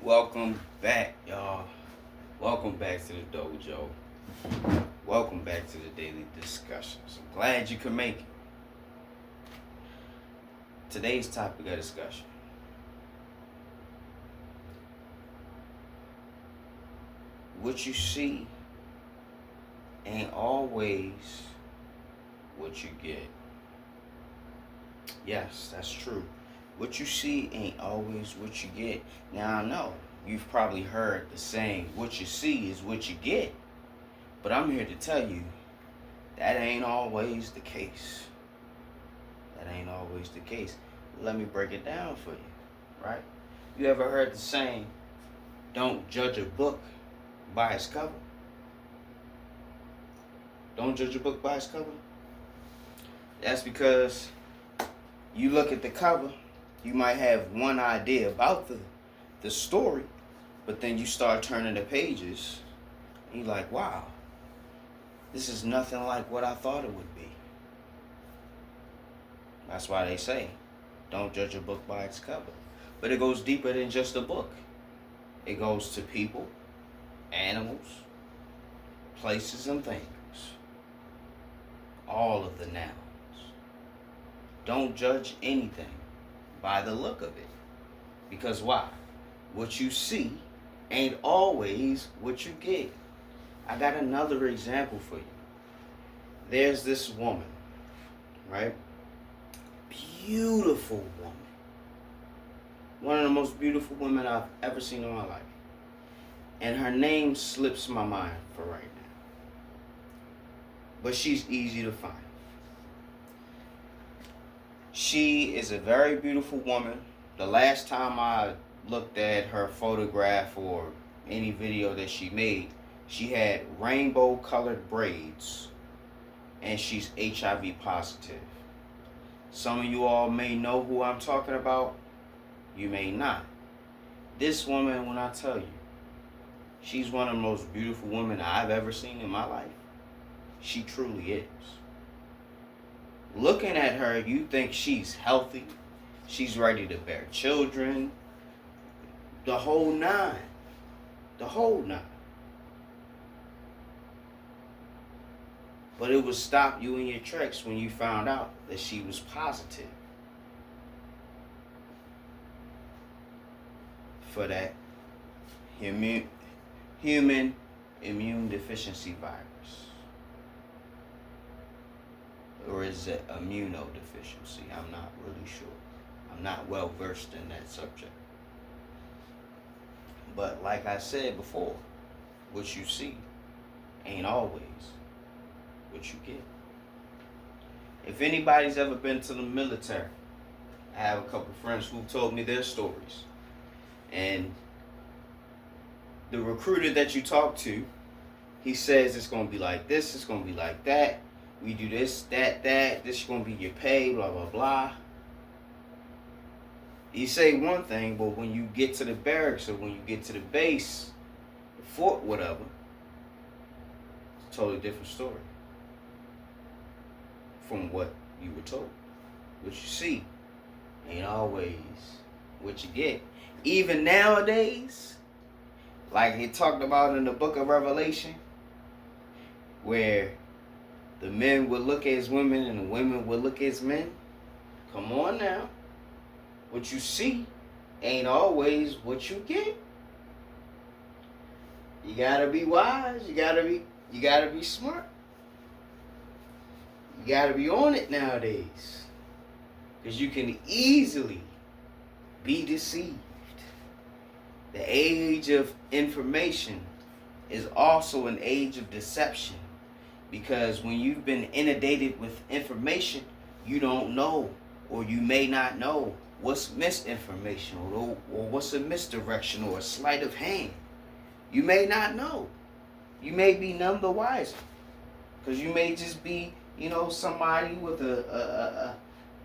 Welcome back, y'all. Welcome back to the dojo. Welcome back to the daily discussions. I'm glad you could make it. Today's topic of discussion: what you see ain't always what you get. Yes, that's true. What you see ain't always what you get. Now, I know you've probably heard the saying, what you see is what you get. But I'm here to tell you that ain't always the case. That ain't always the case. Let me break it down for you, right? You ever heard the saying, don't judge a book by its cover? Don't judge a book by its cover? That's because you look at the cover, you might have one idea about the story, but then you start turning the pages, and you're like, wow, this is nothing like what I thought it would be. That's why they say, don't judge a book by its cover. But it goes deeper than just a book. It goes to people, animals, places, and things. All of the nouns. Don't judge anything by the look of it. Because why? What you see ain't always what you get. I got another example for you. There's this woman, right? Beautiful woman. One of the most beautiful women I've ever seen in my life. And her name slips my mind for right now. But she's easy to find. She is a very beautiful woman. The last time I looked at her photograph or any video that she made, she had rainbow colored braids and she's HIV positive. Some of you all may know who I'm talking about. You may not. This woman, when I tell you, she's one of the most beautiful women I've ever seen in my life. She truly is. Looking at her, you think she's healthy. She's ready to bear children. The whole nine. The whole nine. But it would stop you in your tracks when you found out that she was positive for that human immune deficiency virus. Or is it immunodeficiency? I'm not really sure. I'm not well versed in that subject. But like I said before, what you see ain't always what you get. If anybody's ever been to the military, I have a couple friends who told me their stories. And the recruiter that you talk to, he says it's going to be like this, it's going to be like that. We do this, that, this is going to be your pay, blah, blah, blah. You say one thing, but when you get to the barracks or when you get to the base, the fort, whatever, it's a totally different story from what you were told. What you see ain't always what you get. Even nowadays, like he talked about in the book of Revelation, where the men would look as women and the women would look as men. Come on now. What you see ain't always what you get. You gotta be wise. You gotta be smart. You gotta be on it nowadays. Because you can easily be deceived. The age of information is also an age of deception. Because when you've been inundated with information, you don't know, or you may not know what's misinformation, or what's a misdirection, or a sleight of hand. You may not know. You may be none the wiser. Because you may just be, somebody with a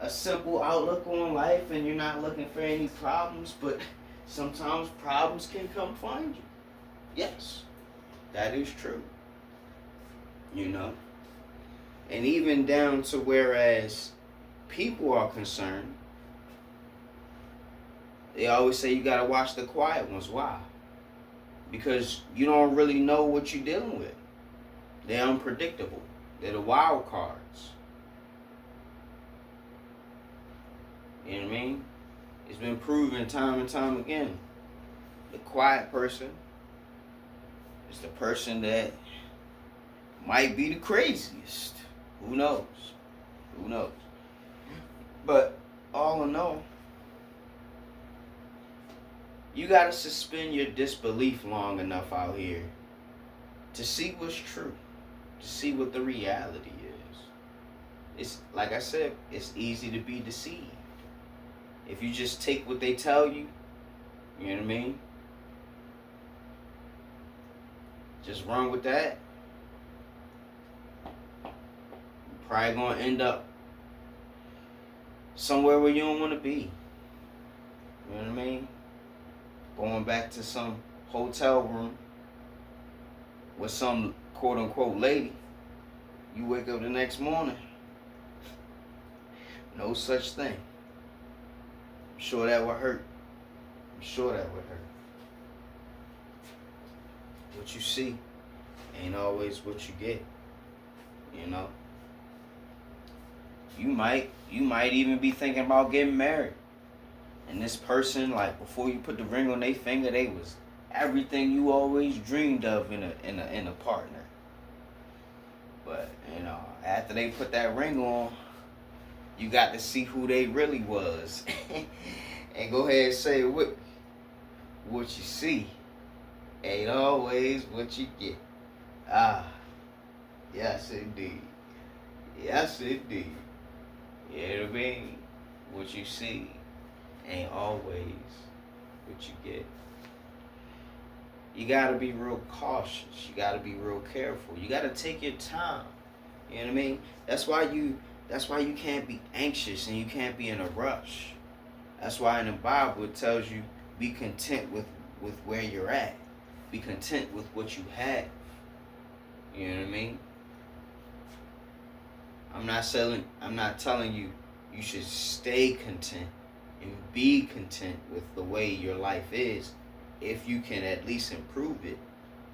simple outlook on life, and you're not looking for any problems, but sometimes problems can come find you. Yes, that is true. And even down to whereas people are concerned, They always say you gotta watch the quiet ones. Why? Because you don't really know what you're dealing with. They're unpredictable. They're the wild cards. You know what I mean? It's been proven time and time again. The quiet person is the person that might be the craziest. Who knows? Who knows? But all in all, you gotta suspend your disbelief long enough out here to see what's true, to see what the reality is. It's like I said, it's easy to be deceived. If you just take what they tell you, you know what I mean? Just run with that. You're probably gonna end up somewhere where you don't want to be. You know what I mean? Going back to some hotel room with some quote unquote lady. You wake up the next morning. No such thing. I'm sure that would hurt. I'm sure that would hurt. What you see ain't always what you get. You know? You might even be thinking about getting married. And this person, like, before you put the ring on their finger, they was everything you always dreamed of in a partner. But, you know, after they put that ring on, you got to see who they really was. And go ahead and say what you see ain't always what you get. Yes indeed. Yes indeed. You know what I mean? What you see ain't always what you get. You gotta be real cautious. You gotta be real careful. You gotta take your time. You know what I mean? That's why you can't be anxious and you can't be in a rush. That's why in the Bible it tells you be content with where you're at. Be content with what you have. You know what I mean? I'm not telling you you should stay content and be content with the way your life is if you can at least improve it.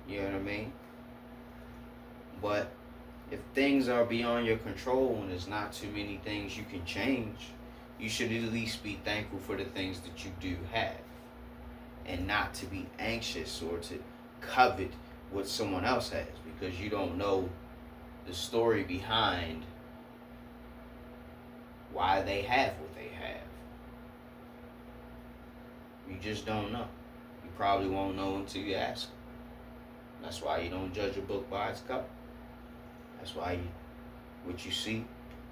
You know what I mean? But if things are beyond your control and there's not too many things you can change, you should at least be thankful for the things that you do have and not to be anxious or to covet what someone else has, because you don't know the story behind why they have what they have. You just don't know. You probably won't know until you ask them. That's why you don't judge a book by its cover. That's why what you see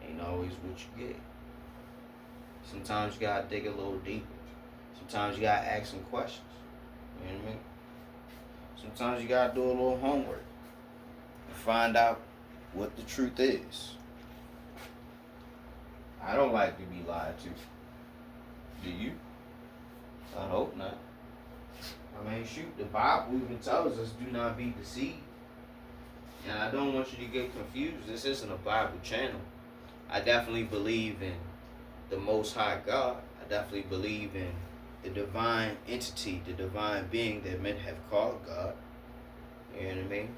ain't always what you get. Sometimes you gotta dig a little deeper. Sometimes you gotta ask some questions. You know what I mean? Sometimes you gotta do a little homework and find out what the truth is. I don't like to be lied to. Do you? I hope not. I mean, shoot, the Bible even tells us do not be deceived. And I don't want you to get confused. This isn't a Bible channel. I definitely believe in the Most High God. I definitely believe in the divine entity, the divine being that men have called God. You know what I mean?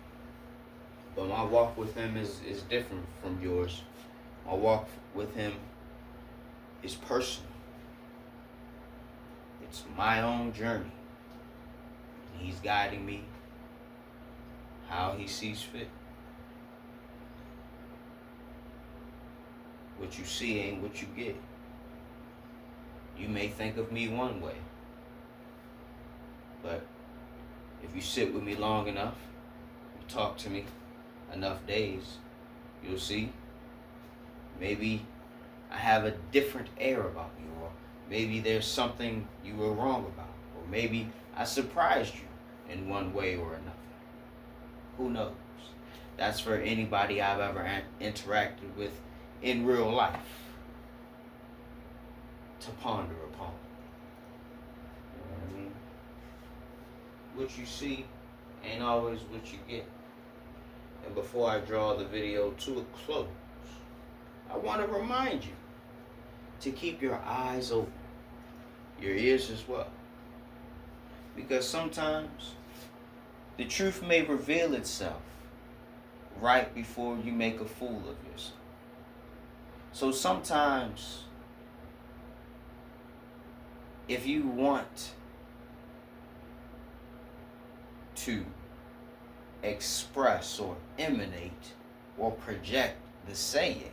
But my walk with him is different from yours. My walk with him is personal. It's my own journey. He's guiding me how he sees fit. What you see ain't what you get. You may think of me one way, but if you sit with me long enough, you talk to me enough days, you'll see maybe I have a different air about me, or maybe there's something you were wrong about, or maybe I surprised you in one way or another. Who knows? That's for anybody I've ever interacted with in real life to ponder upon. You know what I mean? What you see ain't always what you get. And before I draw the video to a close, I want to remind you to keep your eyes open, your ears as well. Because sometimes the truth may reveal itself right before you make a fool of yourself. So sometimes, if you want to express or emanate or project the saying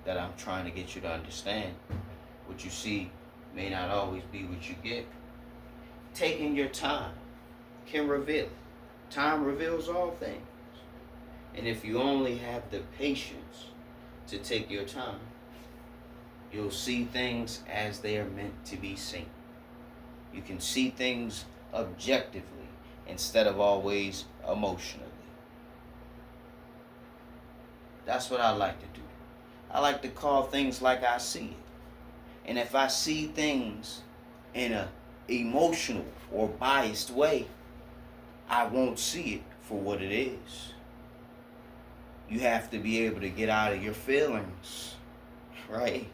that I'm trying to get you to understand, what you see may not always be what you get. Taking your time can reveal it. Time reveals all things. And if you only have the patience to take your time, you'll see things as they are meant to be seen. You can see things objectively instead of always emotionally. That's what I like to do. I like to call things like I see it. And if I see things in an emotional or biased way, I won't see it for what it is. You have to be able to get out of your feelings, right?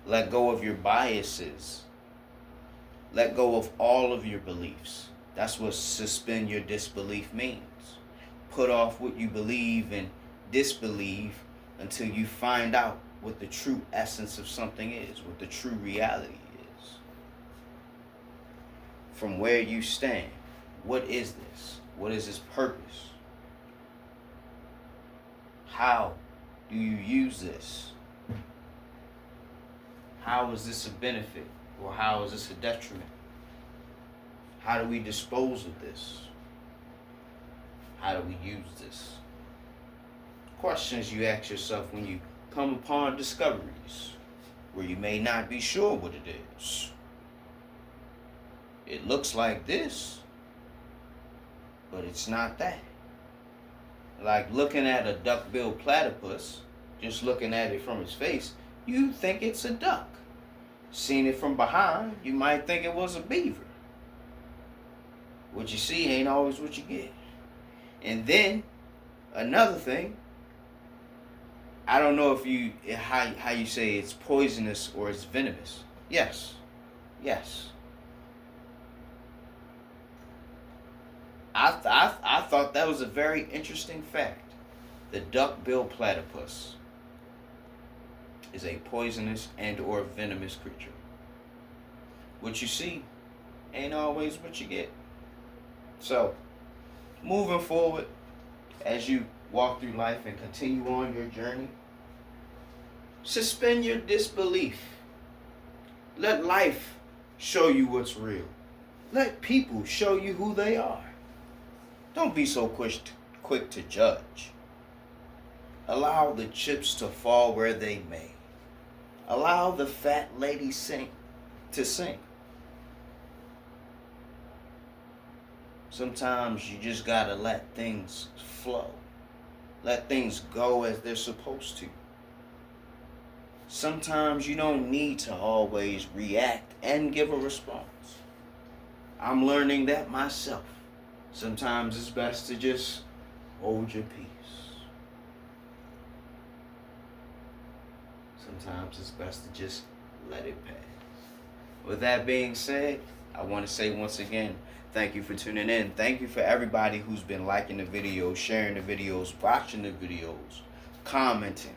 Let go of your biases. Let go of all of your beliefs. That's what suspend your disbelief means. Put off what you believe and disbelieve until you find out what the true essence of something is, what the true reality is. From where you stand, what is this? What is its purpose? How do you use this? How is this a benefit, or how is this a detriment? How do we dispose of this? How do we use this? Questions you ask yourself when you come upon discoveries where you may not be sure what it is. It looks like this, but it's not that. Like looking at a duck-billed platypus, just looking at it from its face, you think it's a duck. Seeing it from behind, you might think it was a beaver. What you see ain't always what you get. And then, another thing, I don't know if you how you say it's poisonous or it's venomous. Yes. I thought that was a very interesting fact. The duck-billed platypus is a poisonous and or venomous creature. What you see ain't always what you get. So, moving forward, as you walk through life and continue on your journey, suspend your disbelief. Let life show you what's real. Let people show you who they are. Don't be so quick to judge. Allow the chips to fall where they may. Allow the fat lady to sing. Sometimes you just gotta let things flow. Let things go as they're supposed to. Sometimes you don't need to always react and give a response. I'm learning that myself. Sometimes it's best to just hold your peace. Sometimes it's best to just let it pass. With that being said, I want to say once again, thank you for tuning in. Thank you for everybody who's been liking the videos, sharing the videos, watching the videos, commenting.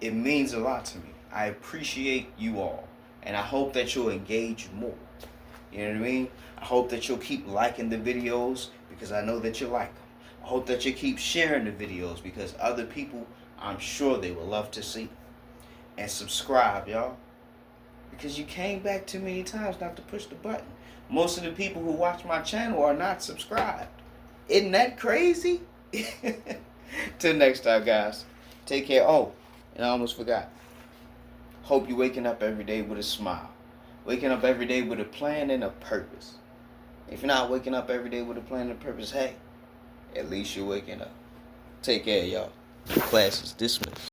It means a lot to me. I appreciate you all. And I hope that you'll engage more. You know what I mean? I hope that you'll keep liking the videos because I know that you like them. I hope that you keep sharing the videos because other people, I'm sure they will love to see. And subscribe, y'all. Because you came back too many times not to push the button. Most of the people who watch my channel are not subscribed. Isn't that crazy? Till next time, guys. Take care. Oh, and I almost forgot. Hope you're waking up every day with a smile. Waking up every day with a plan and a purpose. If you're not waking up every day with a plan and a purpose, hey, at least you're waking up. Take care, y'all. Class is dismissed.